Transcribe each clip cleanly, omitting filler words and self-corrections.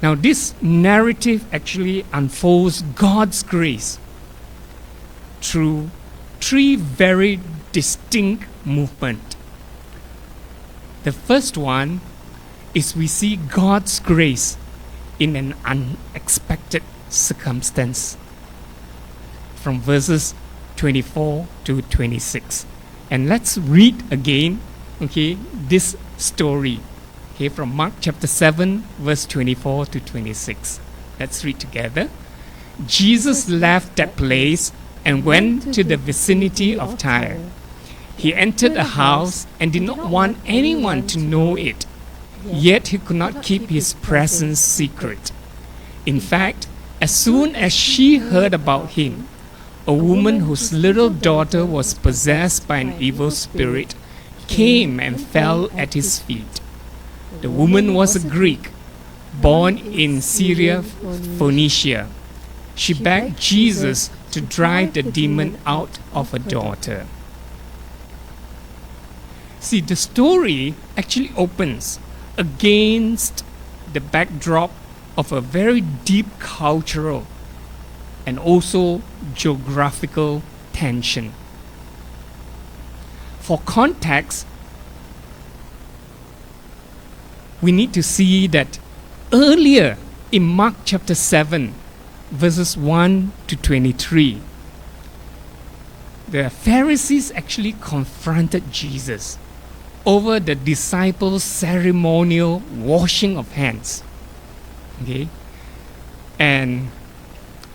Now, this narrative actually unfolds God's grace through three very distinct movements. The first one is we see God's grace in an unexpected circumstance from verses 24 to 26. And let's read again, this story, from Mark chapter 7, verse 24 to 26. Let's read together. Jesus left that place and went to the vicinity of Tyre. He entered a house and did not want anyone to know it. Yet he could not keep his presence secret. In fact, as soon as she heard about him, a woman whose little daughter was possessed by an evil spirit came and fell at his feet. The woman was a Greek, born in Syria, Phoenicia. She begged Jesus to drive the demon out of her daughter. See, the story actually opens against the backdrop of a very deep cultural and also geographical tension. For context, we need to see that earlier in Mark chapter 7, verses 1 to 23, the Pharisees actually confronted Jesus over the disciples' ceremonial washing of hands. And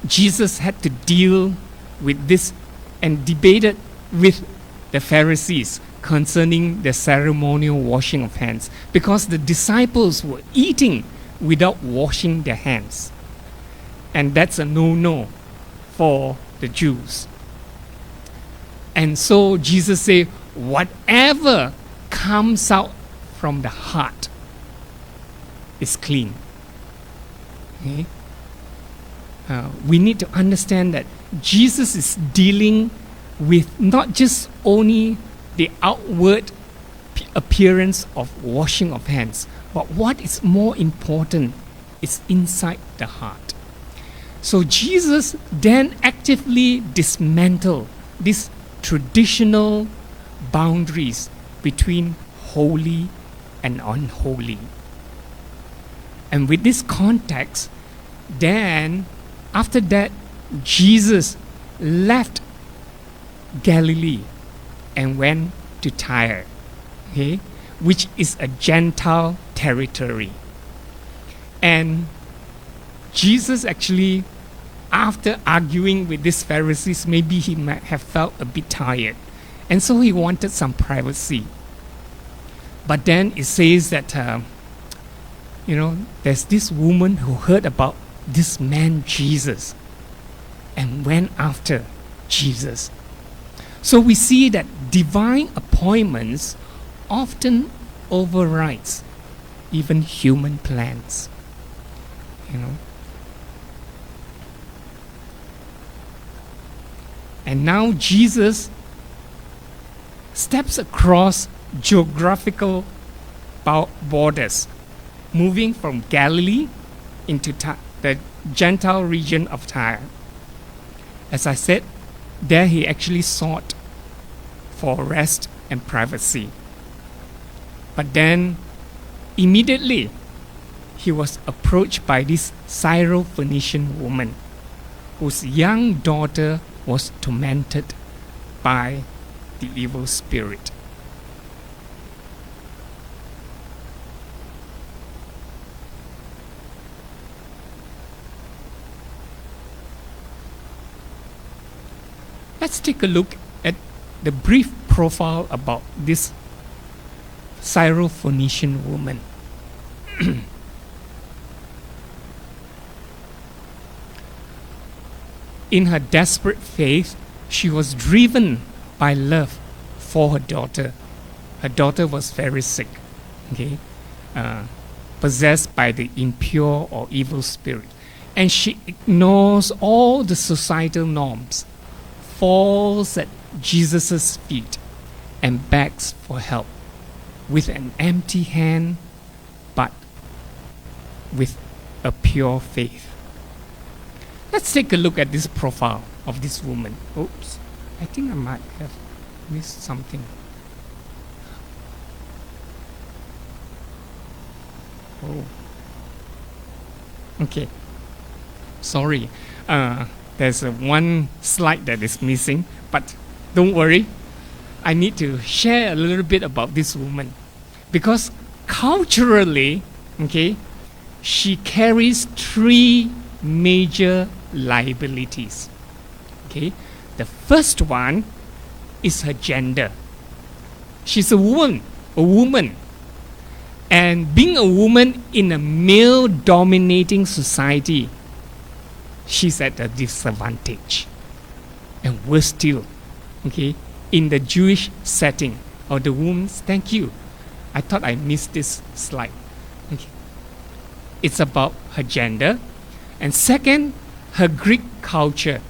Jesus had to deal with this and debated with the Pharisees concerning the ceremonial washing of hands, because the disciples were eating without washing their hands. And that's a no-no for the Jews. And so Jesus said, whatever comes out from the heart is clean. We need to understand that Jesus is dealing with not just only the outward appearance of washing of hands, but what is more important is inside the heart. So Jesus then actively dismantled these traditional boundaries between holy and unholy. And with this context, then after that, Jesus left Galilee and went to Tyre, which is a Gentile territory. And Jesus actually, after arguing with these Pharisees, maybe he might have felt a bit tired. And so he wanted some privacy. But then it says that, there's this woman who heard about this man Jesus and went after Jesus. So we see that divine appointments often overrides even human plans. And now Jesus steps across geographical borders, moving from Galilee into the Gentile region of Tyre. As I said, there he actually sought for rest and privacy. But then, immediately, he was approached by this Syro-Phoenician woman whose young daughter was tormented by the evil spirit. Let's take a look at the brief profile about this Syro-Phoenician woman. In her desperate faith, she was driven by love for her daughter. Her daughter was very sick, possessed by the impure or evil spirit. And she ignores all the societal norms, falls at Jesus' feet, and begs for help with an empty hand, but with a pure faith. Let's take a look at this profile of this woman. Oops, I think I might have missed something. Oh, okay. Sorry. There's one slide that is missing, but don't worry. I need to share a little bit about this woman because culturally, okay, she carries three major liabilities. Okay, the first one is her gender. She's a woman. And being a woman in a male-dominating society, she's at a disadvantage. And worse still, okay, in the Jewish setting, or the woman's, thank you. I thought I missed this slide. Okay. It's about her gender. And second, her Greek culture,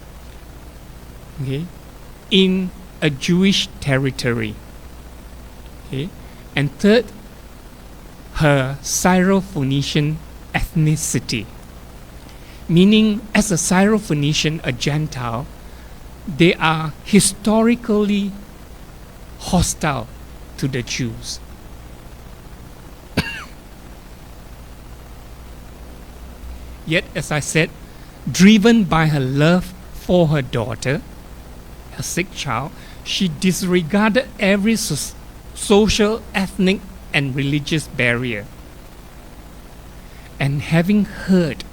okay, in a Jewish territory. Okay. And third, her Syrophoenician ethnicity. Meaning, as a Syrophoenician, a Gentile, they are historically hostile to the Jews. Yet, as I said, driven by her love for her daughter, her sick child, she disregarded every social, ethnic, and religious barrier. And having heard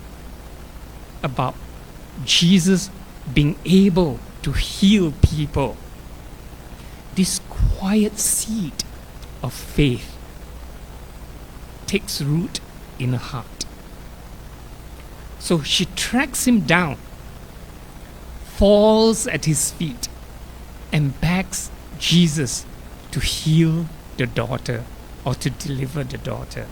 about Jesus being able to heal people, this quiet seed of faith takes root in her heart. So she tracks him down, falls at his feet, and begs Jesus to heal the daughter or to deliver the daughter.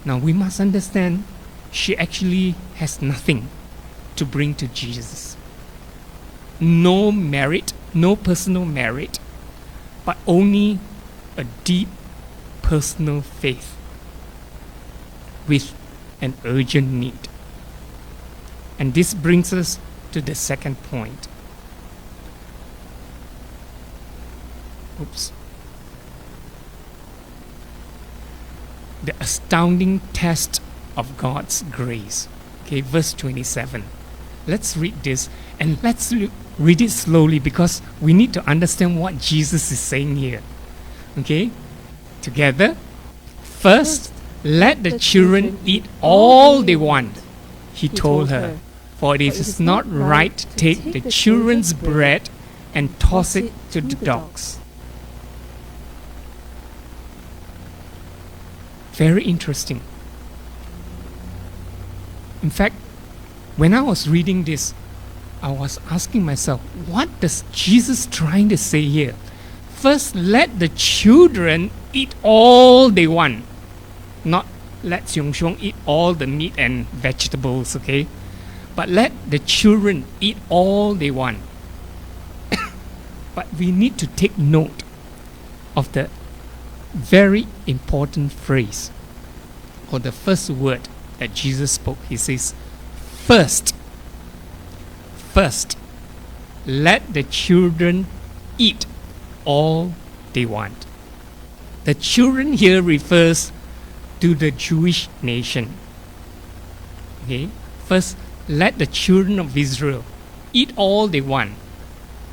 Now we must understand she actually has nothing to bring to Jesus. No merit, no personal merit, but only a deep personal faith with an urgent need. And this brings us to the second point. Oops. The astounding test of God's grace. Okay, verse 27. Let's read this and let's read it slowly because we need to understand what Jesus is saying here. Okay, together. First, let the children eat all they want, he told her, for it is not right to take the children's bread and toss it to the dogs. Very interesting. In fact, when I was reading this, I was asking myself, what does Jesus trying to say here? First, let the children eat all they want. Not let Xiong Xiong eat all the meat and vegetables, okay? But let the children eat all they want. But we need to take note of the very important phrase or the first word that Jesus spoke. He says, first, let the children eat all they want. The children here refers to the Jewish nation. Okay? First, let the children of Israel eat all they want.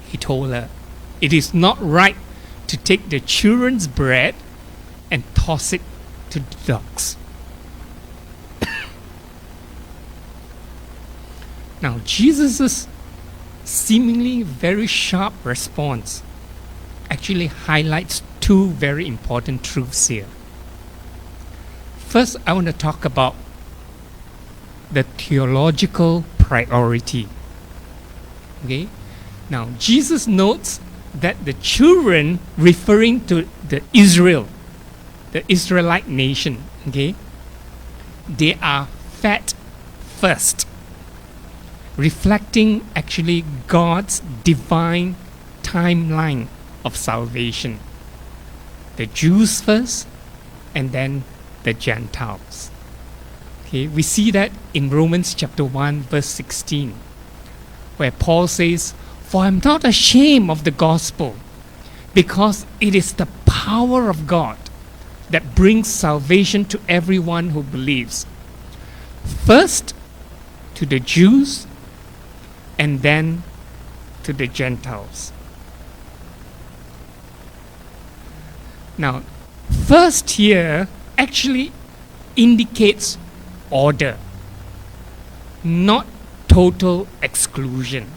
He told her, it is not right to take the children's bread and toss it to the dogs. Now, Jesus' seemingly very sharp response actually highlights two very important truths here. First, I want to talk about the theological priority. Okay? Now, Jesus notes that the children, referring to the Israelite nation, okay, they are fed first, reflecting actually God's divine timeline of salvation. The Jews first, and then the Gentiles. Okay, we see that in Romans chapter 1 verse 16, where Paul says, "For I'm not ashamed of the gospel, because it is the power of God that brings salvation to everyone who believes, first to the Jews and then to the Gentiles." Now, first here actually indicates order, not total exclusion.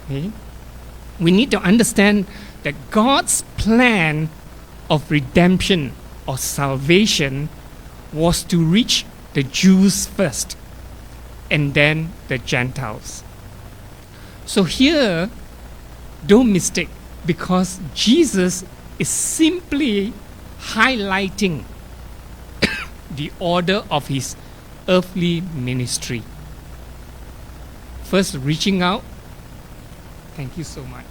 Okay? We need to understand that God's plan of redemption or salvation was to reach the Jews first and then the Gentiles. So here, don't mistake, because Jesus is simply highlighting the order of his earthly ministry. First, reaching out. Thank you so much.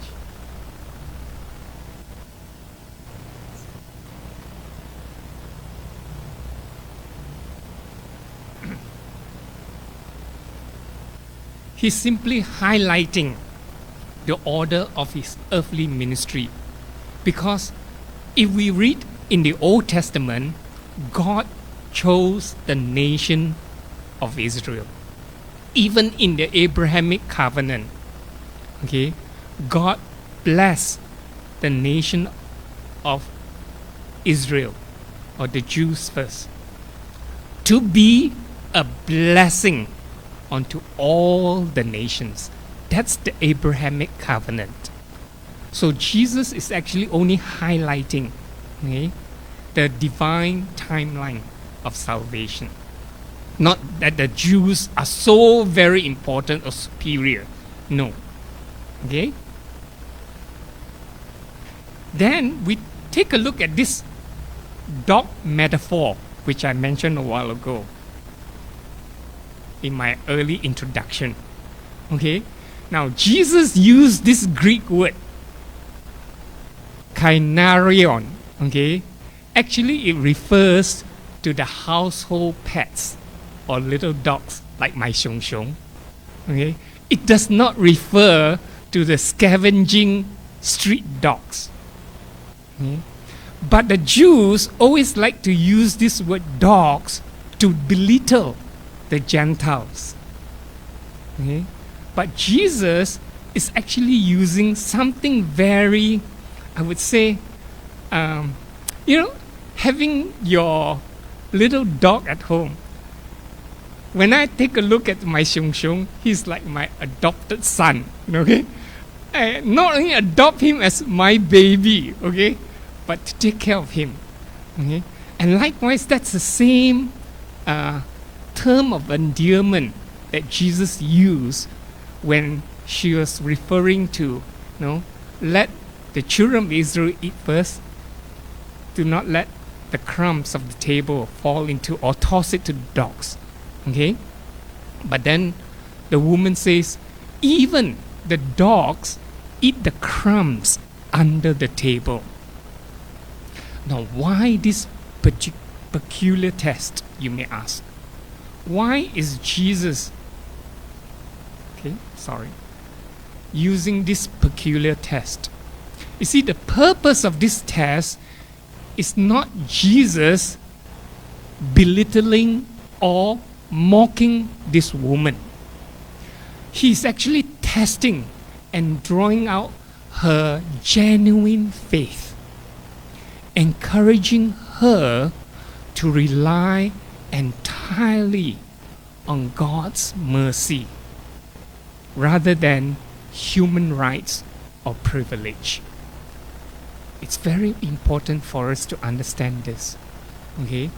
He's simply highlighting the order of his earthly ministry. Because if we read in the Old Testament, God chose the nation of Israel. Even in the Abrahamic covenant, okay, God blessed the nation of Israel, or the Jews first, to be a blessing unto all the nations. That's the Abrahamic covenant. So Jesus is actually only highlighting, okay, the divine timeline of salvation. Not that the Jews are so very important or superior. No. Okay? Then we take a look at this dog metaphor, which I mentioned a while ago in my early introduction. Okay? Now, Jesus used this Greek word, kainarion. Okay? Actually, it refers to the household pets or little dogs like my xiong xiong. Okay? It does not refer to the scavenging street dogs. Okay? But the Jews always like to use this word dogs to belittle the Gentiles. Okay? But Jesus is actually using something very, I would say, having your little dog at home. When I take a look at my xiong xiong, he's like my adopted son. Okay, I not only adopt him as my baby, okay, but to take care of him. Okay, and likewise, that's the same term of endearment that Jesus used when she was referring to, let the children of Israel eat first. Do not let the crumbs of the table fall into or toss it to the dogs. Okay? But then the woman says, even the dogs eat the crumbs under the table. Now, why this peculiar test, you may ask? Why is Jesus, using this peculiar test? You see, the purpose of this test is not Jesus belittling or mocking this woman. He's actually testing and drawing out her genuine faith, encouraging her to rely entirely on God's mercy rather than human rights or privilege. It's very important for us to understand this. Okay?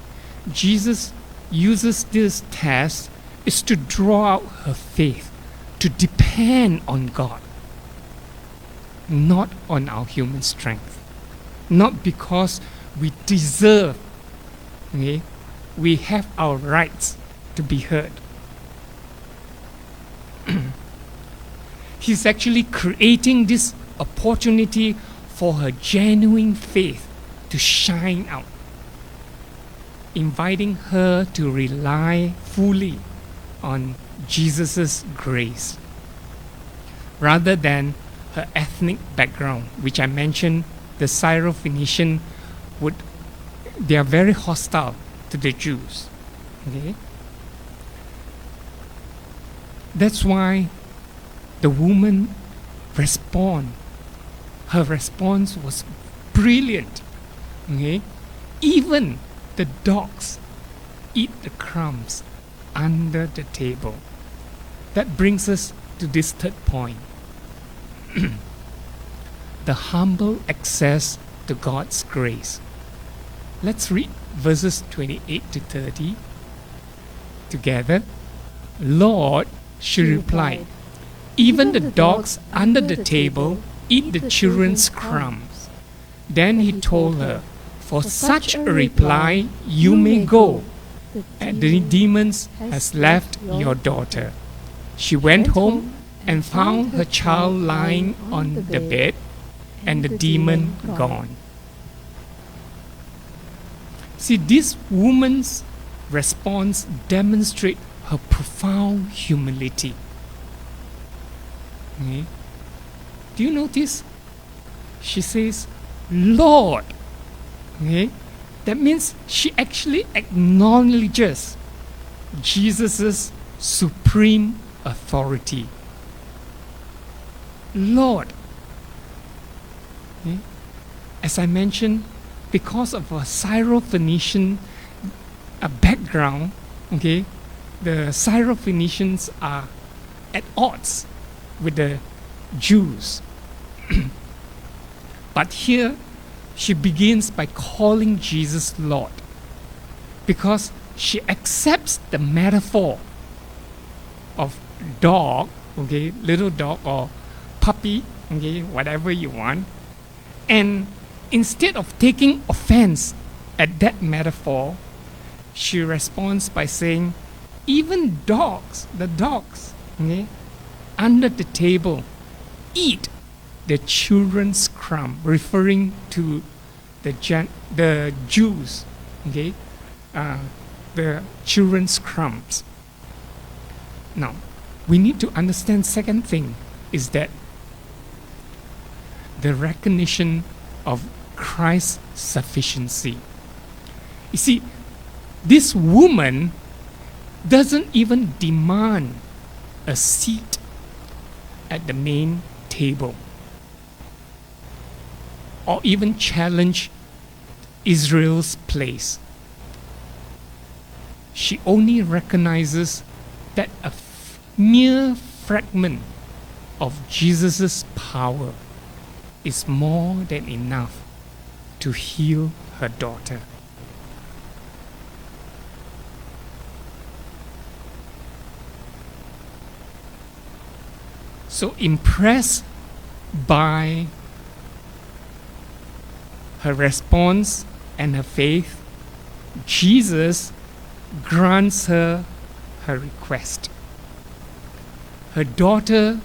Jesus uses this test is to draw out her faith, to depend on God, not on our human strength, not because we deserve, okay, we have our rights to be heard. He's actually creating this opportunity for her genuine faith to shine out. inviting her to rely fully on Jesus' grace rather than her ethnic background, which I mentioned. The Syrophoenician they are very hostile to the Jews. Okay? That's why the woman her response was brilliant. Okay? Even the dogs eat the crumbs under the table. That brings us to this third point. The humble access to God's grace. Let's read verses 28 to 30 together. Lord, she replied, even the dogs under the table eat the children's crumbs. Then he told her, for such a reply you may go. The demons has left your daughter. She went home and found her child lying on the bed and the demon gone. See, this woman's response demonstrates her profound humility. Okay? Do you notice? She says, Lord. Okay? That means she actually acknowledges Jesus' supreme authority. Lord. Okay? As I mentioned, because of a Syrophoenician background, okay, the Syrophoenicians are at odds with the Jews. But here she begins by calling Jesus Lord, because she accepts the metaphor of dog, okay, little dog or puppy, okay, whatever you want, and instead of taking offense at that metaphor, she responds by saying, even dogs, the dogs, okay, under the table eat the children's crumb, referring to the Jews, okay, the children's crumbs. Now, we need to understand second thing is that the recognition of Christ's sufficiency. You see, this woman doesn't even demand a seat at the main table or even challenge Israel's place. She only recognizes that a mere fragment of Jesus' power is more than enough to heal her daughter. So impressed by her response and her faith, Jesus grants her request. Her daughter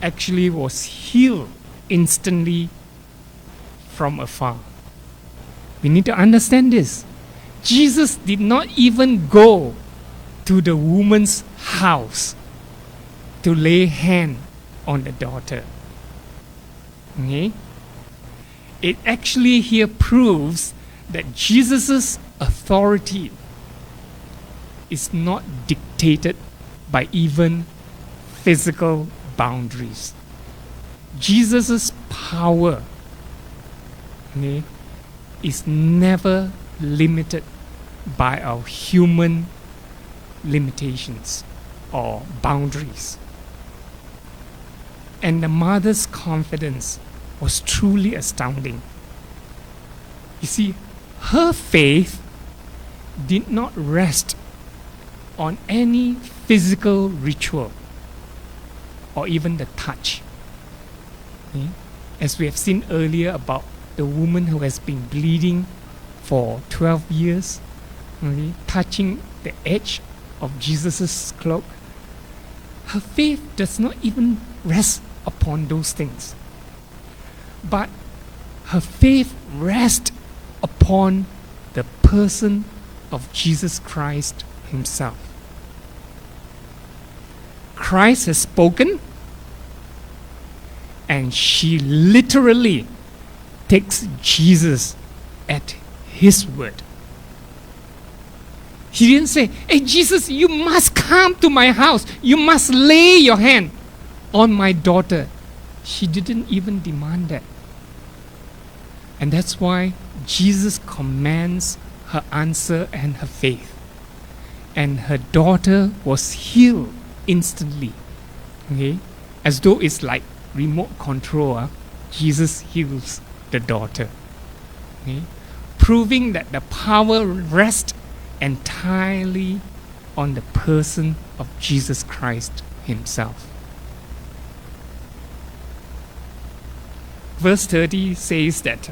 actually was healed instantly from afar. We need to understand this. Jesus did not even go to the woman's house to lay hand on the daughter. Okay? It actually here proves that Jesus' authority is not dictated by even physical boundaries. Jesus' power, okay, is never limited by our human limitations or boundaries. And the mother's confidence was truly astounding. You see, her faith did not rest on any physical ritual or even the touch. Okay? As we have seen earlier about the woman who has been bleeding for 12 years, okay, touching the edge of Jesus' cloak, her faith does not even rest upon those things. But her faith rests upon the person of Jesus Christ himself. Christ has spoken, and she literally takes Jesus at his word. He didn't say, "Hey Jesus, you must come to my house. You must lay your hand on my daughter." She didn't even demand that. And that's why Jesus commands her answer and her faith. And her daughter was healed instantly. Okay? As though it's like remote control. Jesus heals the daughter. Okay? Proving that the power rests entirely on the person of Jesus Christ himself. Verse 30 says that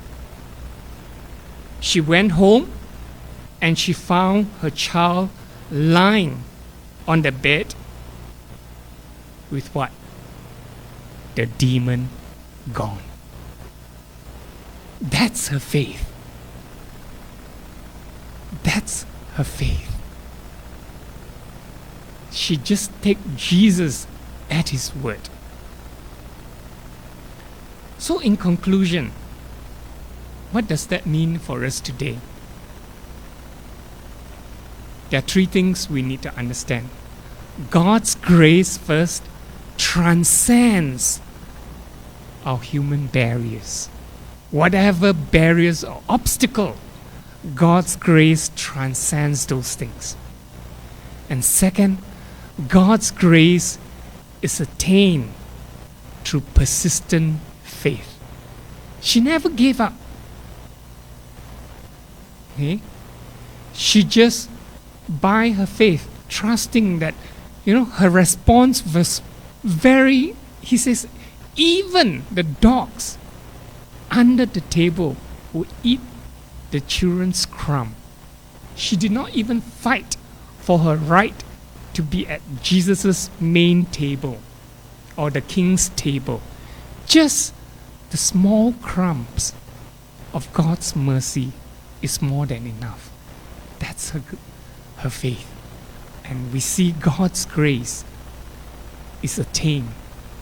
she went home and she found her child lying on the bed with what? The demon gone. That's her faith. That's her faith. She just takes Jesus at his word. So in conclusion, what does that mean for us today? There are three things we need to understand. God's grace first transcends our human barriers. Whatever barriers or obstacle, God's grace transcends those things. And second, God's grace is attained through persistent faith. She never gave up. Okay? She just, by her faith, trusting that, her response was very, he says, even the dogs under the table would eat the children's crumb. She did not even fight for her right to be at Jesus' main table or the king's table. Just the small crumbs of God's mercy is more than enough. That's her faith. And we see God's grace is attained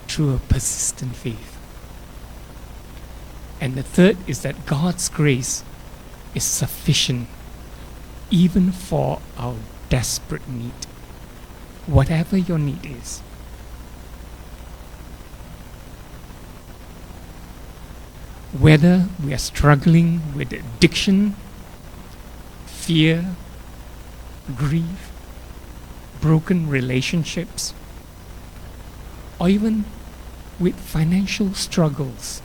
through a persistent faith. And the third is that God's grace is sufficient even for our desperate need. Whatever your need is. Whether we are struggling with addiction, fear, grief, broken relationships, or even with financial struggles,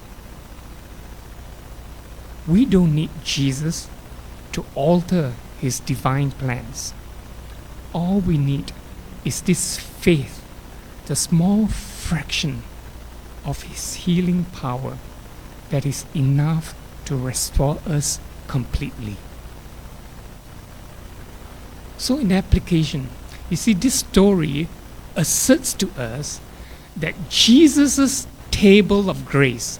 we don't need Jesus to alter his divine plans. All we need is this faith, the small fraction of his healing power that is enough to restore us completely. So in application, you see, this story asserts to us that Jesus' table of grace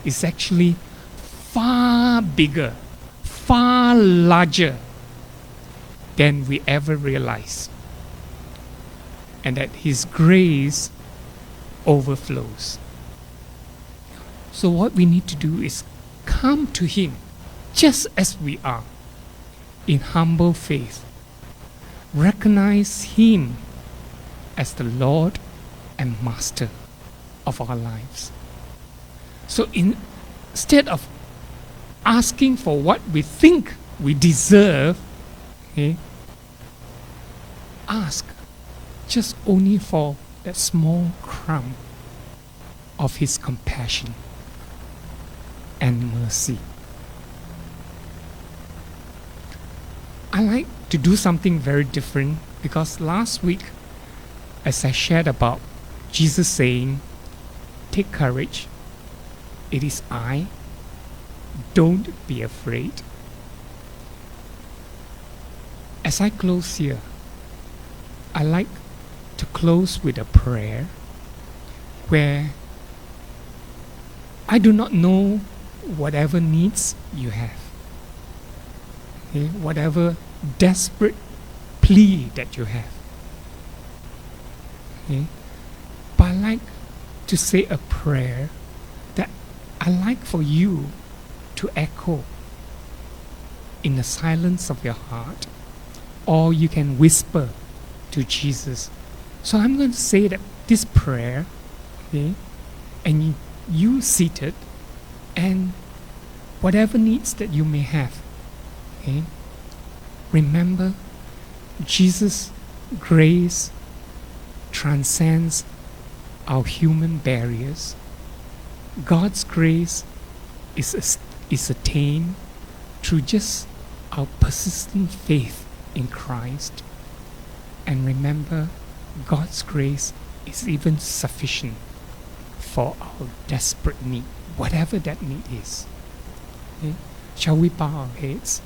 is actually far bigger, far larger than we ever realize, and that his grace overflows. So what we need to do is come to him just as we are, in humble faith. Recognize him as the Lord and Master of our lives. So instead of asking for what we think we deserve, ask just only for that small crumb of his compassion and mercy. I like to do something very different, because last week, as I shared about Jesus saying, "Take courage, it is I, don't be afraid." As I close here, I like to close with a prayer where I do not know whatever needs you have, Okay? Whatever desperate plea that you have. Okay? But I like to say a prayer that I like for you to echo in the silence of your heart, or you can whisper to Jesus. So I'm going to say that this prayer, okay, and you seated, and whatever needs that you may have, okay, remember Jesus' grace transcends our human barriers. God's grace is attained through just our persistent faith in Christ. And remember, God's grace is even sufficient for our desperate need, whatever that need is. Okay? Shall we bow our heads?